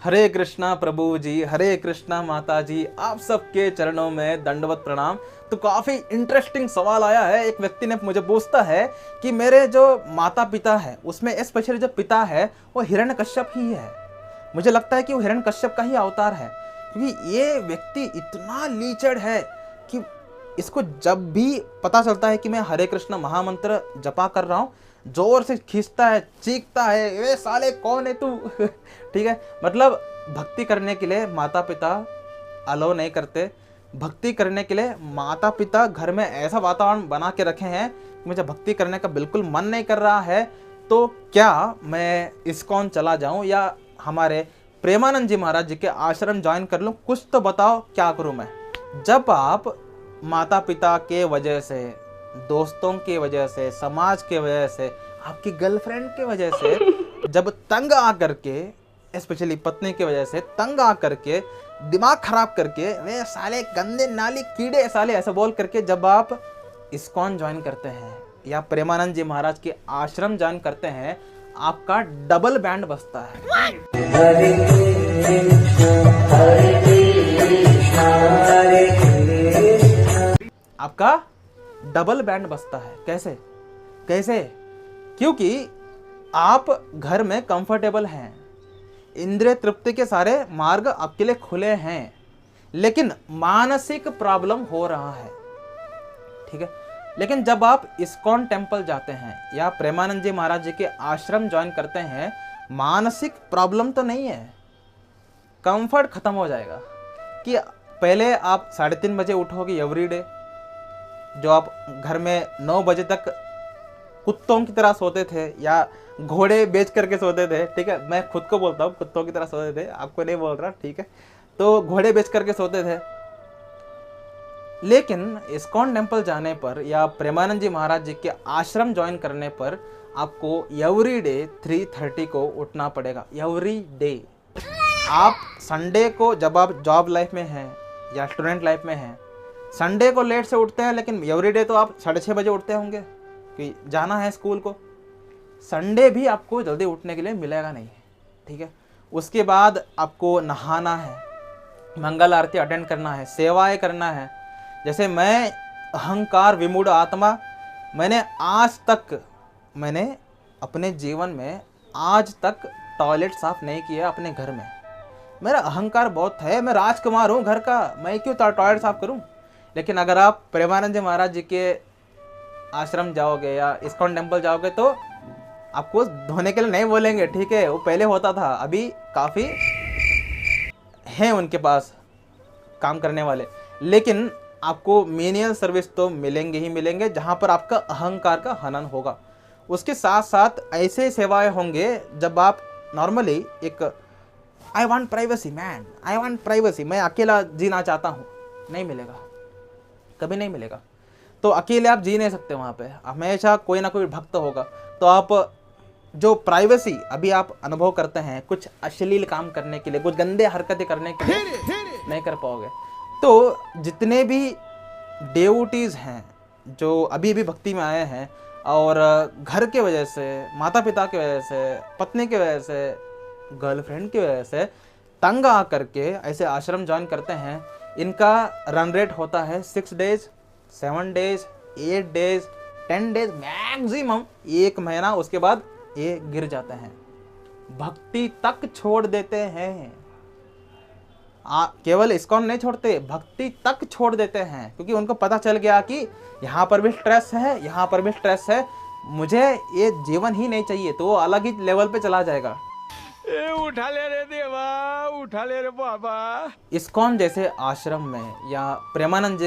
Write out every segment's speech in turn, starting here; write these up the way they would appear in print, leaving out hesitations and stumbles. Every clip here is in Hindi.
हरे कृष्णा प्रभु जी, हरे कृष्णा माता जी, आप सबके चरणों में दंडवत प्रणाम। तो काफ़ी इंटरेस्टिंग सवाल आया है। एक व्यक्ति ने मुझे पूछता है कि मेरे जो माता पिता है उसमें स्पेशली जो पिता है वो हिरण्यकश्यप ही है। मुझे लगता है कि वो हिरण्यकश्यप का ही अवतार है, क्योंकि ये व्यक्ति इतना लीचड़ है कि इसको जब भी पता चलता है कि मैं हरे कृष्ण महामंत्र जपा कर रहा हूँ, जोर से खींचता है, चीखता है, ए साले कौन है तू। ठीक है, मतलब भक्ति करने के लिए माता पिता अलो नहीं करते। भक्ति करने के लिए माता पिता घर में ऐसा वातावरण बना के रखे हैं कि मुझे भक्ति करने का बिल्कुल मन नहीं कर रहा है, तो क्या मैं इस्कॉन चला जाऊं या हमारे प्रेमानंद जी महाराज जी के आश्रम ज्वाइन कर लूं? कुछ तो बताओ, क्या करूं मैं? जब आप माता पिता के वजह से, दोस्तों की वजह से, समाज के वजह से, आपकी गर्लफ्रेंड के वजह से जब तंग आ करके, स्पेशली पत्नी की वजह से तंग आ करके, दिमाग खराब करके, वे साले गंदे नाली कीड़े साले ऐसा बोल करके जब आप इस्कॉन ज्वाइन करते हैं या प्रेमानंद जी महाराज के आश्रम ज्वाइन करते हैं, आपका डबल बैंड बजता है। आपका डबल बैंड बजता है। कैसे कैसे? क्योंकि आप घर में कंफर्टेबल हैं, इंद्रिय तृप्ति के सारे मार्ग आपके लिए खुले हैं, लेकिन मानसिक प्रॉब्लम हो रहा है। ठीक है, लेकिन जब आप इस्कॉन टेम्पल जाते हैं या प्रेमानंद जी महाराज जी के आश्रम ज्वाइन करते हैं, मानसिक प्रॉब्लम तो नहीं है, कंफर्ट खत्म हो जाएगा। कि पहले आप 3:30 बजे उठोगे एवरीडे, जो आप घर में 9 बजे तक कुत्तों की तरह सोते थे या घोड़े बेच करके सोते थे। ठीक है, मैं खुद को बोलता हूँ कुत्तों की तरह सोते थे, आपको नहीं बोल रहा। ठीक है, तो घोड़े बेच करके सोते थे। लेकिन इस्कॉन टेम्पल जाने पर या प्रेमानंद जी महाराज जी के आश्रम ज्वाइन करने पर आपको एवरीडे 3:30 को उठना पड़ेगा। Every day. आप संडे को, जब आप जॉब लाइफ में हैं या स्टूडेंट लाइफ में हैं, संडे को लेट से उठते हैं, लेकिन एवरीडे तो आप 6:30 बजे उठते होंगे कि जाना है स्कूल को। संडे भी आपको जल्दी उठने के लिए मिलेगा नहीं। ठीक है, उसके बाद आपको नहाना है, मंगल आरती अटेंड करना है, सेवाएं करना है। जैसे मैं अहंकार विमूढ़ आत्मा, मैंने अपने जीवन में आज तक टॉयलेट साफ नहीं किया अपने घर में। मेरा अहंकार बहुत है, मैं राजकुमार हूँ घर का, मैं क्यों टॉयलेट साफ करूँ? लेकिन अगर आप प्रेमानंद जी महाराज जी के आश्रम जाओगे या इस्कॉन टेम्पल जाओगे तो आपको धोने के लिए नहीं बोलेंगे। ठीक है, वो पहले होता था, अभी काफ़ी हैं उनके पास काम करने वाले, लेकिन आपको मेनियल सर्विस तो मिलेंगे ही मिलेंगे जहाँ पर आपका अहंकार का हनन होगा। उसके साथ साथ ऐसे सेवाएं होंगे जब आप नॉर्मली एक I want privacy man, I want privacy, मैं अकेला जीना चाहता हूँ, नहीं मिलेगा, कभी नहीं मिलेगा। तो अकेले आप जी नहीं सकते, वहाँ पे हमेशा कोई ना कोई भक्त होगा। तो आप जो प्राइवेसी अभी आप अनुभव करते हैं कुछ अश्लील काम करने के लिए, कुछ गंदे हरकतें करने के लिए नहीं कर पाओगे। तो जितने भी डेवोटीज हैं जो अभी भी भक्ति में आए हैं और घर के वजह से, माता पिता की वजह से, पत्नी की वजह से, गर्लफ्रेंड की वजह से तंग आ करके ऐसे आश्रम ज्वाइन करते हैं, इनका रन रेट होता है 6 days, 7 days, 8 days, 10 days, maximum 1 महीना। उसके बाद ये गिर जाते हैं, भक्ति तक छोड़ देते हैं। केवल इस्कॉन नहीं छोड़ते, भक्ति तक छोड़ देते हैं, क्योंकि उनको पता चल गया कि यहाँ पर भी स्ट्रेस है, यहाँ पर भी स्ट्रेस है, मुझे ये जीवन ही नहीं चाहिए, तो वो अलग ही लेवल पे चला जाएगा। उठा ले रे देवा, उठा ले रे बाबा। इस्कॉन जैसे आश्रम में या प्रेमानंद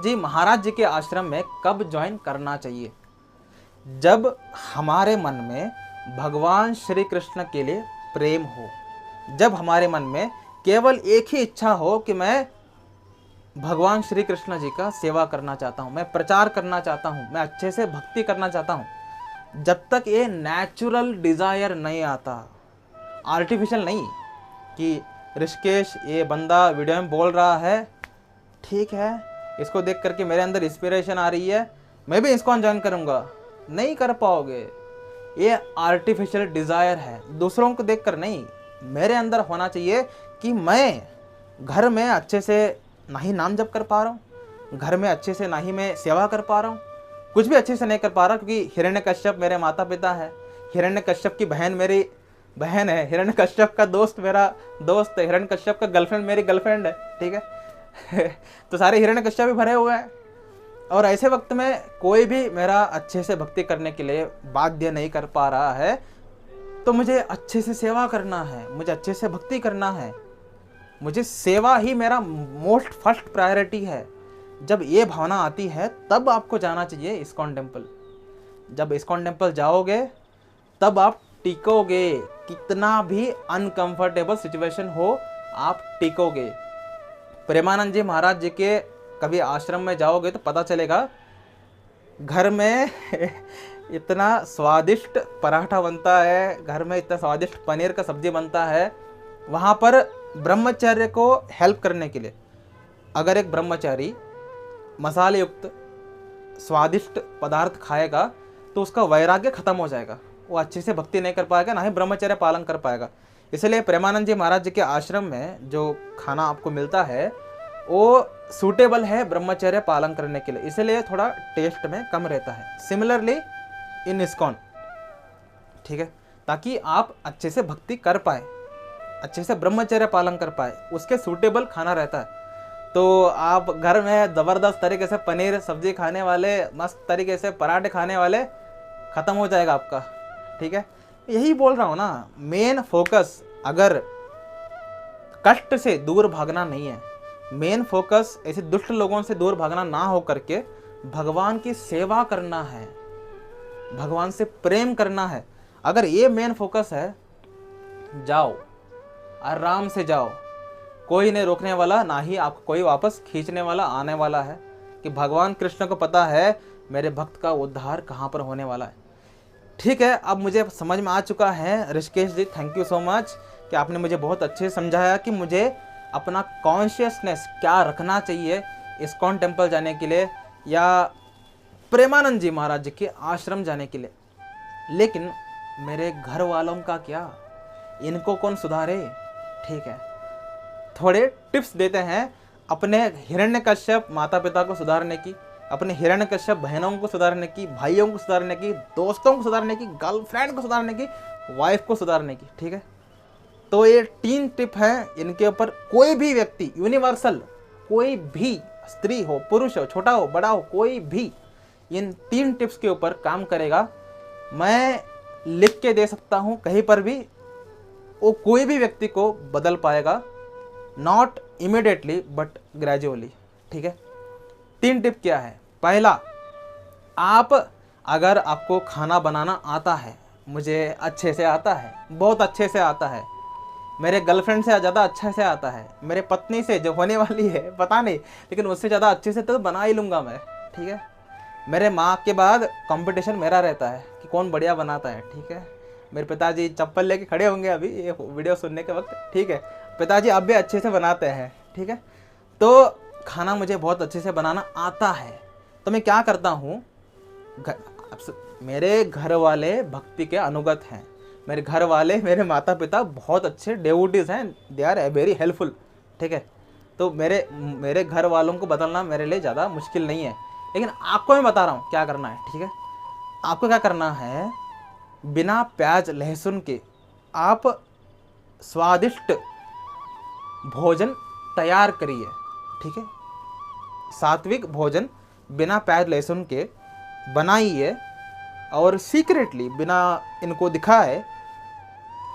जी महाराज जी के आश्रम में कब ज्वाइन करना चाहिए? जब हमारे मन में भगवान श्री कृष्ण के लिए प्रेम हो, जब हमारे मन में केवल एक ही इच्छा हो कि मैं भगवान श्री कृष्ण जी का सेवा करना चाहता हूँ, मैं प्रचार करना चाहता हूँ, मैं अच्छे से भक्ति करना चाहता हूँ। जब तक ये नेचुरल डिज़ायर नहीं आता, आर्टिफिशियल नहीं कि ऋषिकेश ये बंदा वीडियो में बोल रहा है, ठीक है, इसको देख करके मेरे अंदर इंस्पिरेशन आ रही है, मैं भी इसको ज्वाइन करूँगा, नहीं कर पाओगे। ये आर्टिफिशियल डिज़ायर है, दूसरों को देखकर नहीं, मेरे अंदर होना चाहिए कि मैं घर में अच्छे से ना ही नाम जप कर पा रहा हूँ, घर में अच्छे से ना ही मैं सेवा कर पा रहा हूँ, कुछ भी अच्छे से नहीं कर पा रहा, क्योंकि हिरण्यकश्यप मेरे माता पिता है, हिरण्यकश्यप की बहन मेरी बहन है, हिरण्यकश्यप का दोस्त मेरा दोस्त है, हिरण्यकश्यप का गर्लफ्रेंड मेरी गर्लफ्रेंड है, ठीक है। तो सारे हिरण्यकश्यप भी भरे हुए हैं। और ऐसे वक्त में कोई भी मेरा अच्छे से भक्ति करने के लिए बाध्य नहीं कर पा रहा है, तो मुझे अच्छे से सेवा करना है, मुझे अच्छे से भक्ति करना है, मुझे सेवा ही मेरा मोस्ट फर्स्ट प्रायोरिटी है। जब ये भावना आती है तब आपको जाना चाहिए इस्कॉन टेम्पल। जब इस्कॉन टेम्पल जाओगे तब आप टिकोगे, कितना भी अनकंफर्टेबल सिचुएशन हो आप टिकोगे। प्रेमानंद जी महाराज जी के कभी आश्रम में जाओगे तो पता चलेगा, घर में इतना स्वादिष्ट पराठा बनता है, घर में इतना स्वादिष्ट पनीर का सब्जी बनता है। वहाँ पर ब्रह्मचर्य को हेल्प करने के लिए अगर एक ब्रह्मचारी मसाले युक्त स्वादिष्ट पदार्थ खाएगा तो उसका वैराग्य खत्म हो जाएगा, वो अच्छे से भक्ति नहीं कर पाएगा, ना ही ब्रह्मचर्य पालन कर पाएगा। इसलिए प्रेमानंद जी महाराज जी के आश्रम में जो खाना आपको मिलता है वो सूटेबल है ब्रह्मचर्य पालन करने के लिए, इसलिए थोड़ा टेस्ट में कम रहता है। सिमिलरली इन इस्कॉन, ठीक है, ताकि आप अच्छे से भक्ति कर पाए, अच्छे से ब्रह्मचर्य पालन कर पाए, उसके सूटेबल खाना रहता है। तो आप घर में ज़बरदस्त तरीके से पनीर सब्जी खाने वाले, मस्त तरीके से पराठे खाने वाले, ख़त्म हो जाएगा आपका, ठीक है। यही बोल रहा हूँ ना, मेन फोकस अगर कष्ट से दूर भागना नहीं है, मेन फोकस ऐसे दुष्ट लोगों से दूर भागना ना हो करके भगवान की सेवा करना है, भगवान से प्रेम करना है। अगर ये मेन फोकस है, जाओ, आराम से जाओ, कोई नहीं रोकने वाला, ना ही आपको कोई वापस खींचने वाला आने वाला है, कि भगवान कृष्ण को पता है मेरे भक्त का उद्धार कहाँ पर होने वाला है। ठीक है, अब मुझे समझ में आ चुका है। ऋषिकेश जी, थैंक यू सो मच कि आपने मुझे बहुत अच्छे से समझाया कि मुझे अपना कॉन्शियसनेस क्या रखना चाहिए इस्कॉन टेम्पल जाने के लिए या प्रेमानंद जी महाराज जी के आश्रम जाने के लिए। लेकिन मेरे घर वालों का क्या, इनको कौन सुधारे? ठीक है, थोड़े टिप्स देते हैं अपने हिरण्यकश्यप माता पिता को सुधारने की, अपने हिरण्यकश्यप बहनों को सुधारने की, भाइयों को सुधारने की, दोस्तों को सुधारने की, गर्लफ्रेंड को सुधारने की, वाइफ को सुधारने की। ठीक है, तो ये 3 टिप हैं, इनके ऊपर कोई भी व्यक्ति, यूनिवर्सल, कोई भी स्त्री हो, पुरुष हो, छोटा हो, बड़ा हो, कोई भी इन 3 टिप्स के ऊपर काम करेगा, मैं लिख के दे सकता हूँ कहीं पर भी, वो कोई भी व्यक्ति को बदल पाएगा, नॉट इमीडिएटली बट ग्रेजुअली। ठीक है, 3 टिप क्या है? पहला, आप अगर आपको खाना बनाना आता है, मुझे अच्छे से आता है, बहुत अच्छे से आता है, मेरे गर्लफ्रेंड से ज़्यादा अच्छे से आता है, मेरे पत्नी से जो होने वाली है पता नहीं, लेकिन उससे ज़्यादा अच्छे से तो बना ही लूँगा मैं। ठीक है, मेरे माँ के बाद कंपटीशन मेरा रहता है कि कौन बढ़िया बनाता है। ठीक है, मेरे पिताजी चप्पल लेके खड़े होंगे अभी ये वीडियो सुनने के वक्त। ठीक है, पिताजी अब भी अच्छे से बनाते हैं। ठीक है, तो खाना मुझे बहुत अच्छे से बनाना आता है, तो मैं क्या करता हूँ, मेरे घर वाले भक्ति के अनुगत हैं, मेरे घर वाले, मेरे माता पिता बहुत अच्छे डेवोटीज हैं, दे आर वेरी हेल्पफुल। ठीक है, तो मेरे घर वालों को बदलना मेरे लिए ज़्यादा मुश्किल नहीं है, लेकिन आपको मैं बता रहा हूँ क्या करना है। ठीक है, आपको क्या करना है, बिना प्याज लहसुन के आप स्वादिष्ट भोजन तैयार करिए। ठीक है, सात्विक भोजन बिना प्याज लहसुन के बनाइए और सीक्रेटली बिना इनको दिखाए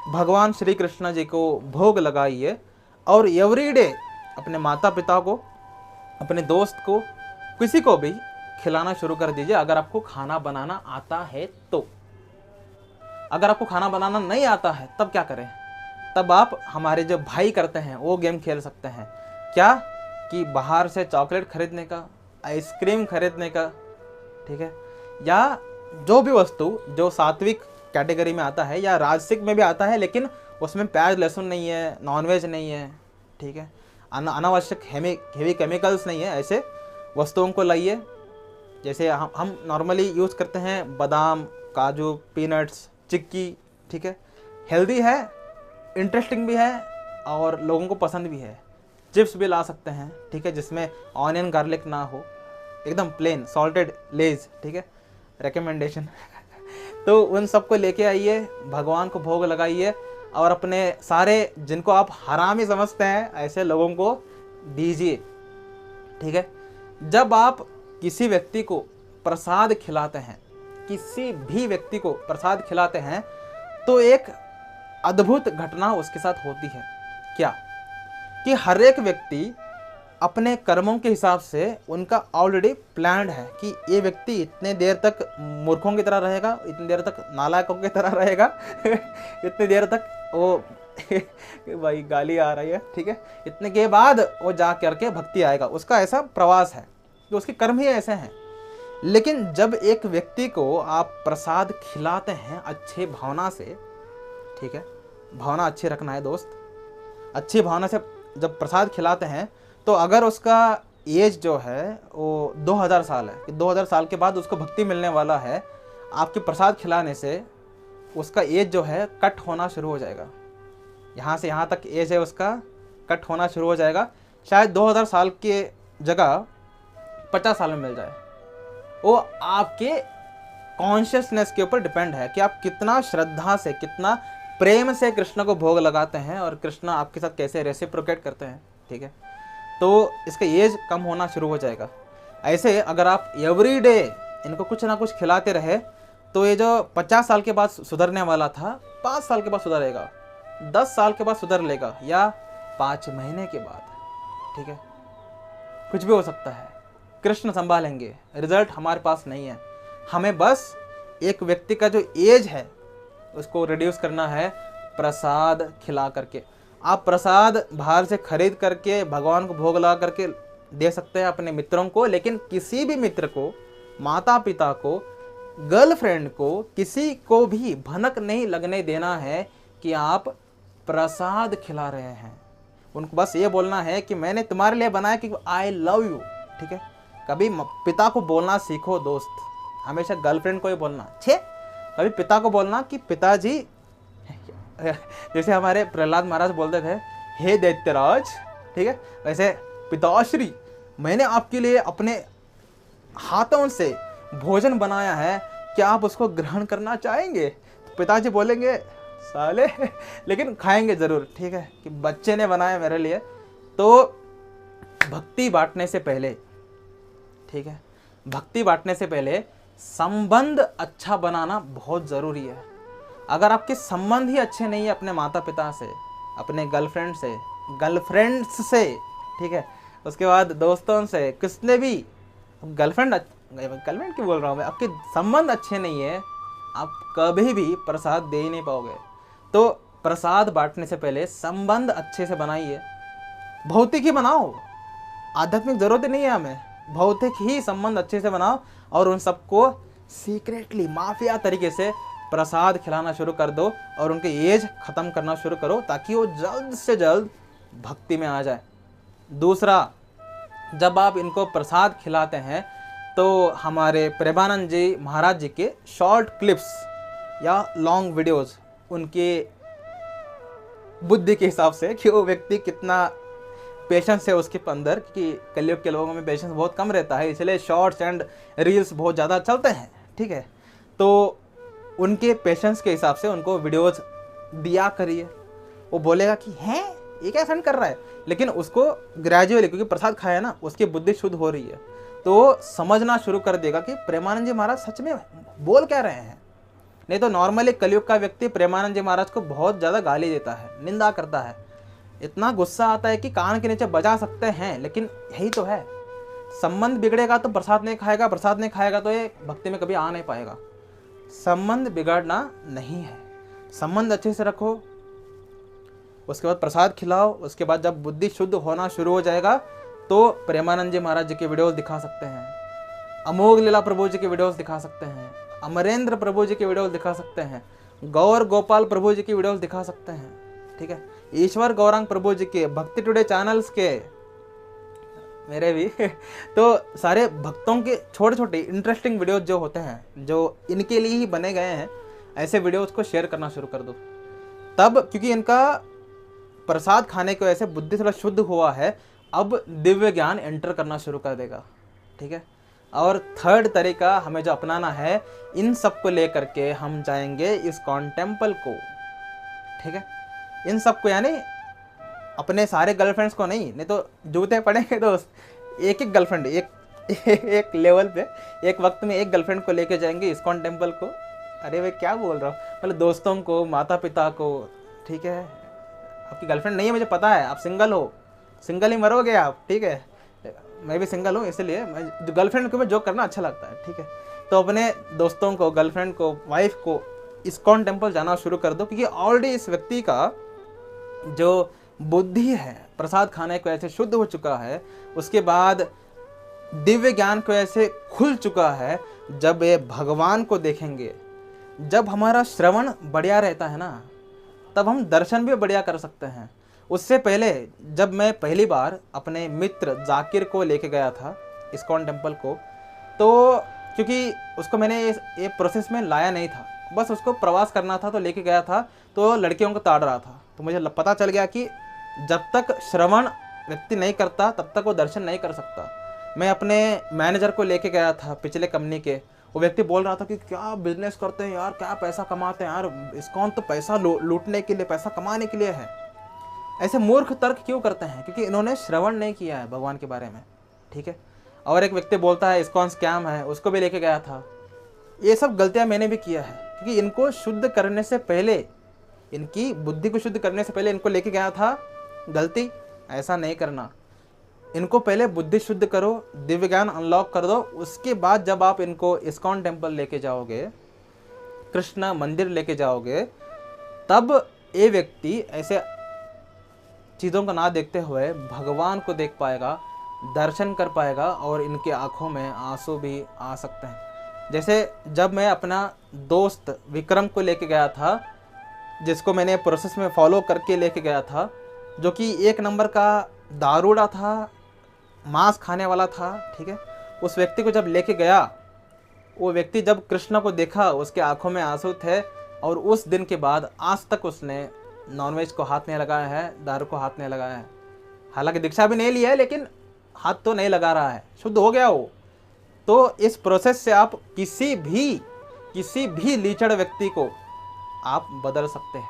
भगवान श्री कृष्ण जी को भोग लगाइए और एवरीडे अपने माता पिता को, अपने दोस्त को, किसी को भी खिलाना शुरू कर दीजिए अगर आपको खाना बनाना आता है तो। अगर आपको खाना बनाना नहीं आता है तब क्या करें? तब आप हमारे जो भाई करते हैं वो गेम खेल सकते हैं। क्या कि बाहर से चॉकलेट खरीदने का, आइसक्रीम खरीदने का, ठीक है, या जो भी वस्तु जो सात्विक कैटेगरी में आता है या राजसिक में भी आता है, लेकिन उसमें प्याज लहसुन नहीं है, नॉनवेज नहीं है, ठीक है, अनावश्यक हेवी केमिकल्स नहीं है, ऐसे वस्तुओं को लाइए। जैसे हम नॉर्मली यूज़ करते हैं बादाम, काजू, पीनट्स, चिक्की। ठीक है, हेल्दी है, इंटरेस्टिंग भी है और लोगों को पसंद भी है। चिप्स भी ला सकते हैं, ठीक है, जिसमें ऑनियन गार्लिक ना हो, एकदम प्लेन सॉल्टेड लेज, ठीक है, रिकमेंडेशन। तो उन सबको लेके आइए, भगवान को भोग लगाइए और अपने सारे जिनको आप हरामी समझते हैं ऐसे लोगों को दीजिए, ठीक है। जब आप किसी व्यक्ति को प्रसाद खिलाते हैं, किसी भी व्यक्ति को प्रसाद खिलाते हैं, तो एक अद्भुत घटना उसके साथ होती है। क्या कि हर एक व्यक्ति अपने कर्मों के हिसाब से उनका ऑलरेडी प्लान्ड है कि ये व्यक्ति इतने देर तक मूर्खों की तरह रहेगा, इतनी देर तक नालायकों की तरह रहेगा, इतनी देर तक वो भाई गाली आ रही है, ठीक है, इतने के बाद वो जा करके भक्ति आएगा। उसका ऐसा प्रवास है कि उसके कर्म ही ऐसे हैं। लेकिन जब एक व्यक्ति को आप प्रसाद खिलाते हैं अच्छे भावना से, ठीक है, भावना अच्छी रखना है दोस्त, अच्छी भावना से जब प्रसाद खिलाते हैं, तो अगर उसका एज जो है वो 2000 साल है कि 2000 साल के बाद उसको भक्ति मिलने वाला है, आपके प्रसाद खिलाने से उसका एज जो है कट होना शुरू हो जाएगा। यहाँ से यहाँ तक एज है उसका कट होना शुरू हो जाएगा। शायद 2000 साल के जगह 50 साल में मिल जाए। वो आपके कॉन्शियसनेस के ऊपर डिपेंड है कि आप कितना श्रद्धा से, कितना प्रेम से कृष्ण को भोग लगाते हैं और कृष्ण आपके साथ कैसे रेसिप्रोकेट करते हैं, ठीक है। तो इसका एज कम होना शुरू हो जाएगा। ऐसे अगर आप एवरीडे इनको कुछ ना कुछ खिलाते रहे, तो ये जो 50 साल के बाद सुधरने वाला था 5 साल के बाद सुधरेगा, 10 साल के बाद सुधर लेगा, या 5 महीने के बाद, ठीक है, कुछ भी हो सकता है। कृष्ण संभालेंगे, रिजल्ट हमारे पास नहीं है। हमें बस एक व्यक्ति का जो एज है उसको रिड्यूस करना है प्रसाद खिला करके। आप प्रसाद बाहर से खरीद करके भगवान को भोग लगा करके दे सकते हैं अपने मित्रों को, लेकिन किसी भी मित्र को, माता पिता को, गर्लफ्रेंड को, किसी को भी भनक नहीं लगने देना है कि आप प्रसाद खिला रहे हैं। उनको बस ये बोलना है कि मैंने तुम्हारे लिए बनाया कि आई लव यू, ठीक है। कभी पिता को बोलना सीखो दोस्त, हमेशा गर्लफ्रेंड को ही बोलना, छे कभी पिता को बोलना कि पिताजी, जैसे हमारे प्रहलाद महाराज बोलते थे हे दैत्यराज, ठीक है, वैसे पिताश्री मैंने आपके लिए अपने हाथों से भोजन बनाया है, क्या आप उसको ग्रहण करना चाहेंगे? तो पिताजी बोलेंगे साले लेकिन खाएंगे जरूर, ठीक है, कि बच्चे ने बनाया मेरे लिए। तो भक्ति बांटने से पहले, ठीक है, भक्ति बांटने से पहले संबंध अच्छा बनाना बहुत ज़रूरी है। अगर आपके संबंध ही अच्छे नहीं है अपने माता पिता से, अपने गर्लफ्रेंड से, गर्लफ्रेंड्स से, ठीक है, उसके बाद दोस्तों से, किसने भी, गर्लफ्रेंड क्यों बोल रहा हूँ मैं, आपके संबंध अच्छे नहीं है, आप कभी भी प्रसाद दे ही नहीं पाओगे। तो प्रसाद बांटने से पहले संबंध अच्छे से बनाइए। भौतिक ही बनाओ, आध्यात्मिक जरूरत नहीं है हमें, भौतिक ही संबंध अच्छे से बनाओ और उन सबको सीक्रेटली माफिया तरीके से प्रसाद खिलाना शुरू कर दो और उनके एज ख़त्म करना शुरू करो, ताकि वो जल्द से जल्द भक्ति में आ जाए। दूसरा, जब आप इनको प्रसाद खिलाते हैं तो हमारे प्रेमानंद जी महाराज जी के शॉर्ट क्लिप्स या लॉन्ग वीडियोस, उनके बुद्धि के हिसाब से कि वो व्यक्ति कितना पेशेंस है उसके अंदर, कि कलयुग के लोगों में पेशेंस बहुत कम रहता है, इसलिए शॉर्ट्स एंड रील्स बहुत ज़्यादा चलते हैं, ठीक है। तो उनके पेशेंस के हिसाब से उनको वीडियोस दिया करिए। वो बोलेगा कि हैं ये क्या सेंड कर रहा है, लेकिन उसको ग्रेजुअली, क्योंकि प्रसाद खाया ना, उसकी बुद्धि शुद्ध हो रही है, तो समझना शुरू कर देगा कि प्रेमानंद जी महाराज सच में बोल क्या रहे हैं। नहीं तो नॉर्मली कलयुग का व्यक्ति प्रेमानंद जी महाराज को बहुत ज़्यादा गाली देता है, निंदा करता है, इतना गुस्सा आता है कि कान के नीचे बजा सकते हैं। लेकिन यही तो है, संबंध बिगड़ेगा तो प्रसाद नहीं खाएगा, प्रसाद नहीं खाएगा तो ये भक्ति में कभी आ नहीं पाएगा। संबंध बिगाड़ना नहीं है, संबंध अच्छे से रखो, उसके बाद प्रसाद खिलाओ। उसके बाद जब बुद्धि शुद्ध होना शुरू हो जाएगा तो प्रेमानंद जी महाराज जी के वीडियोस दिखा सकते हैं, अमोघ लीला प्रभु जी के वीडियोस दिखा सकते हैं, अमरेंद्र प्रभु जी के वीडियोस दिखा सकते हैं, गौर गोपाल प्रभु जी की वीडियोस दिखा सकते हैं, ठीक है, ईश्वर गौरांग प्रभु जी के, भक्ति टुडे चैनल्स के, मेरे भी तो सारे भक्तों के छोटे छोटे इंटरेस्टिंग वीडियोस जो होते हैं, जो इनके लिए ही बने गए हैं, ऐसे वीडियोस को शेयर करना शुरू कर दो। तब क्योंकि इनका प्रसाद खाने की वजह से बुद्धि थोड़ा शुद्ध हुआ है, अब दिव्य ज्ञान एंटर करना शुरू कर देगा। ठीक है। और थर्ड तरीका हमें जो अपनाना है, इन सब को लेकर के हम जाएंगे इस्कॉन टेम्पल को। ठीक है। इन सब को यानी अपने सारे गर्लफ्रेंड्स को नहीं तो जूते पड़ेंगे दोस्त। एक एक गर्लफ्रेंड एक लेवल पे एक वक्त में एक गर्लफ्रेंड को लेके जाएंगे इस्कॉन टेम्पल को। अरे भाई क्या बोल रहा हूँ, मतलब दोस्तों को, माता पिता को। ठीक है। आपकी गर्लफ्रेंड नहीं है मुझे पता है, आप सिंगल हो, सिंगल ही मरोगे आप। ठीक है। मैं भी सिंगल हूँ, इसलिए मैं गर्लफ्रेंड को भी जोक करना अच्छा लगता है। ठीक है। तो अपने दोस्तों को, गर्लफ्रेंड को, वाइफ को इस्कॉन टेम्पल जाना शुरू कर दो, क्योंकि ऑलरेडी इस व्यक्ति का जो बुद्धि है प्रसाद खाने की वजह से शुद्ध हो चुका है, उसके बाद दिव्य ज्ञान की वजह से खुल चुका है। जब ये भगवान को देखेंगे, जब हमारा श्रवण बढ़िया रहता है ना, तब हम दर्शन भी बढ़िया कर सकते हैं। उससे पहले जब मैं पहली बार अपने मित्र जाकिर को लेके गया था इस्कॉन टेम्पल को, तो क्योंकि उसको मैंने ये प्रोसेस में लाया नहीं था, बस उसको प्रवास करना था तो लेके गया था, तो लड़कियों को ताड़ रहा था। तो मुझे पता चल गया कि जब तक श्रवण व्यक्ति नहीं करता तब तक वो दर्शन नहीं कर सकता। मैं अपने मैनेजर को लेके गया था पिछले कंपनी के, वो व्यक्ति बोल रहा था कि क्या बिजनेस करते हैं यार, क्या पैसा कमाते हैं यार, इस्कॉन तो पैसा लूटने के लिए, पैसा कमाने के लिए है। ऐसे मूर्ख तर्क क्यों करते हैं? क्योंकि इन्होंने श्रवण नहीं किया है भगवान के बारे में। ठीक है। और एक व्यक्ति बोलता है इस्कॉन स्कैम है, उसको भी लेके गया था। ये सब गलतियां मैंने भी किया है, क्योंकि इनको शुद्ध करने से पहले, इनकी बुद्धि को शुद्ध करने से पहले इनको लेके गया था। गलती ऐसा नहीं करना। इनको पहले बुद्धि शुद्ध करो, दिव्य ज्ञान अनलॉक कर दो, उसके बाद जब आप इनको इस्कॉन टेम्पल लेके जाओगे, कृष्ण मंदिर लेके जाओगे, तब ये व्यक्ति ऐसे चीज़ों को ना देखते हुए भगवान को देख पाएगा, दर्शन कर पाएगा, और इनके आंखों में आंसू भी आ सकते हैं। जैसे जब मैं अपना दोस्त विक्रम को लेके गया था, जिसको मैंने प्रोसेस में फॉलो करके लेके गया था, जो कि एक नंबर का दारूड़ा था, मांस खाने वाला था। ठीक है। उस व्यक्ति को जब लेके गया, वो व्यक्ति जब कृष्ण को देखा, उसके आंखों में आंसू थे, और उस दिन के बाद आज तक उसने नॉनवेज को हाथ नहीं लगाया है, दारू को हाथ नहीं लगाया है। हालांकि दीक्षा भी नहीं लिया है, लेकिन हाथ तो नहीं लगा रहा है, शुद्ध हो गया वो। तो इस प्रोसेस से आप किसी भी लीचड़ व्यक्ति को आप बदल सकते हैं।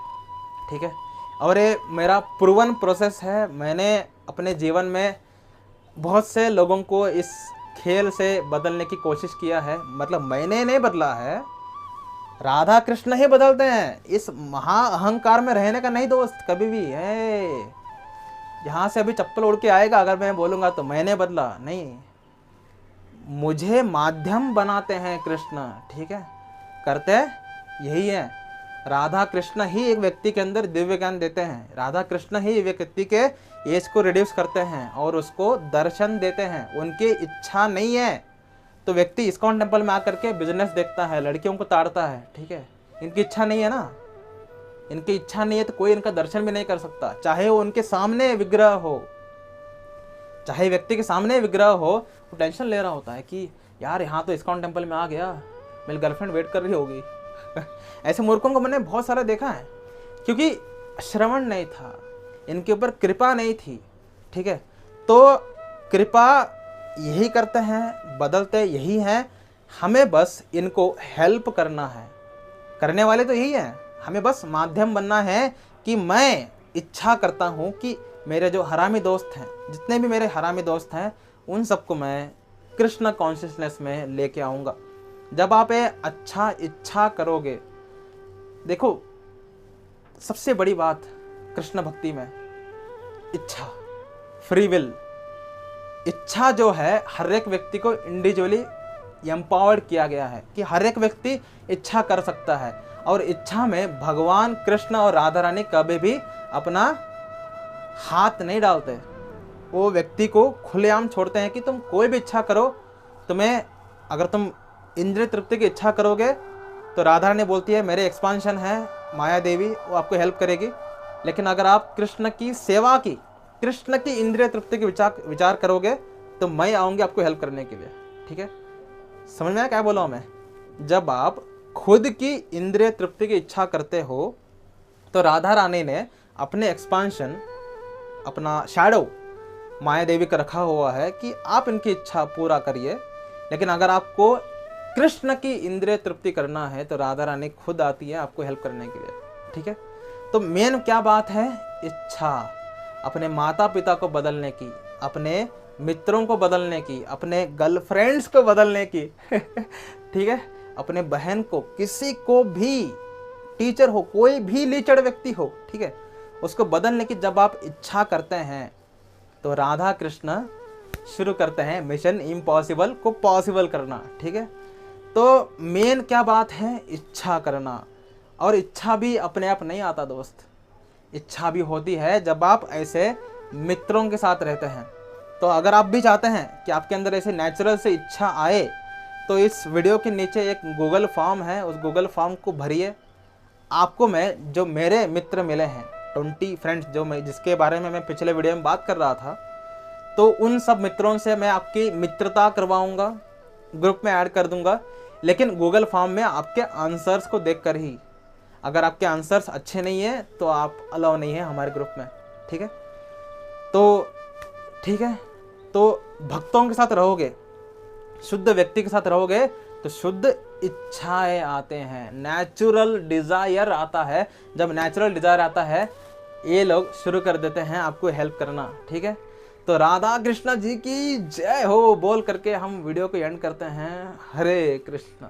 ठीक है। और ये मेरा प्रूवन प्रोसेस है। मैंने अपने जीवन में बहुत से लोगों को इस खेल से बदलने की कोशिश किया है। मतलब मैंने नहीं बदला है, राधा कृष्ण ही बदलते हैं। इस महा अहंकार में रहने का नहीं दोस्त, कभी भी है। यहाँ से अभी चप्पल उड़ के आएगा अगर मैं बोलूँगा तो मैंने बदला नहीं, मुझे माध्यम बनाते हैं कृष्ण। ठीक है। करते यही है। राधा कृष्ण ही एक व्यक्ति के अंदर दिव्य ज्ञान देते हैं, राधा कृष्ण ही व्यक्ति के एज को रिड्यूस करते हैं और उसको दर्शन देते हैं। उनकी इच्छा नहीं है तो व्यक्ति इस्कॉन टेम्पल में आकर के बिजनेस देखता है, लड़कियों को ताड़ता है। ठीक है। इनकी इच्छा नहीं है ना, इनकी इच्छा नहीं है तो कोई इनका दर्शन भी नहीं कर सकता। चाहे वो उनके सामने विग्रह हो, चाहे व्यक्ति के सामने विग्रह हो, वो टेंशन ले रहा होता है कि यार यहाँ तो इस्कॉन टेम्पल में आ गया, मेरी गर्लफ्रेंड वेट कर रही होगी। ऐसे मूर्खों को मैंने बहुत सारा देखा है, क्योंकि श्रवण नहीं था, इनके ऊपर कृपा नहीं थी। ठीक है। तो कृपा यही करते हैं, बदलते यही हैं। हमें बस इनको हेल्प करना है, करने वाले तो यही हैं, हमें बस माध्यम बनना है कि मैं इच्छा करता हूँ कि मेरे जो हरामी दोस्त हैं, जितने भी मेरे हरामी दोस्त हैं, उन सबको मैं कृष्ण कॉन्शियसनेस में लेके आऊँगा। जब आप ये अच्छा इच्छा करोगे, देखो सबसे बड़ी बात कृष्ण भक्ति में इच्छा, फ्री विल। इच्छा जो है हर एक व्यक्ति को इंडिविजुअली एम्पावर्ड किया गया है कि हर एक व्यक्ति इच्छा कर सकता है, और इच्छा में भगवान कृष्ण और राधा रानी कभी भी अपना हाथ नहीं डालते। वो व्यक्ति को खुलेआम छोड़ते हैं कि तुम कोई भी इच्छा करो। तुम्हें अगर तुम इंद्रिय तृप्ति की इच्छा करोगे तो राधा रानी बोलती है मेरे एक्सपांशन है माया देवी, वो आपको हेल्प करेगी। लेकिन अगर आप कृष्ण की सेवा की, कृष्ण की इंद्रिय तृप्ति की विचार करोगे तो मैं आऊँगी आपको हेल्प करने के लिए। ठीक है। समझ में आया क्या बोला हूँ मैं? जब आप खुद की इंद्रिय तृप्ति की इच्छा करते हो तो राधा रानी ने अपने एक्सपांशन, अपना शैडो माया देवी का रखा हुआ है कि आप इनकी इच्छा पूरा करिए, लेकिन अगर आपको कृष्ण की इंद्रिय तृप्ति करना है तो राधा रानी खुद आती है आपको हेल्प करने के लिए। ठीक है, तो मेन क्या बात है, इच्छा अपने माता पिता को बदलने की, अपने मित्रों को बदलने की, अपने गर्लफ्रेंड्स को बदलने की ठीक है, अपने बहन को, किसी को भी, टीचर हो, कोई भी लीचड़ व्यक्ति हो, ठीक है, उसको बदलने की जब आप इच्छा करते हैं तो राधा कृष्ण शुरू करते हैं मिशन इम्पॉसिबल को पॉसिबल करना। ठीक है, तो मेन क्या बात है, इच्छा करना। और इच्छा भी अपने आप नहीं आता दोस्त, इच्छा भी होती है जब आप ऐसे मित्रों के साथ रहते हैं। तो अगर आप भी चाहते हैं कि आपके अंदर ऐसे नेचुरल से इच्छा आए तो इस वीडियो के नीचे एक गूगल फॉर्म है, उस गूगल फॉर्म को भरिए। आपको मैं जो मेरे मित्र मिले हैं 20 फ्रेंड्स, जो मैं जिसके बारे में मैं पिछले वीडियो में बात कर रहा था, तो उन सब मित्रों से मैं आपकी मित्रता करवाऊंगा, ग्रुप में ऐड कर दूंगा, लेकिन गूगल फॉर्म में आपके आंसर्स को देखकर ही। अगर आपके आंसर्स अच्छे नहीं है तो आप अलाउ नहीं है हमारे ग्रुप में। ठीक है, तो ठीक है, तो भक्तों के साथ रहोगे, शुद्ध व्यक्ति के साथ रहोगे तो शुद्ध इच्छाएं आते हैं, नेचुरल डिजायर आता है। जब नेचुरल डिजायर आता है ये लोग शुरू कर देते हैं आपको हेल्प करना। ठीक है, तो राधा कृष्ण जी की जय हो बोल करके हम वीडियो को एंड करते हैं। हरे कृष्ण।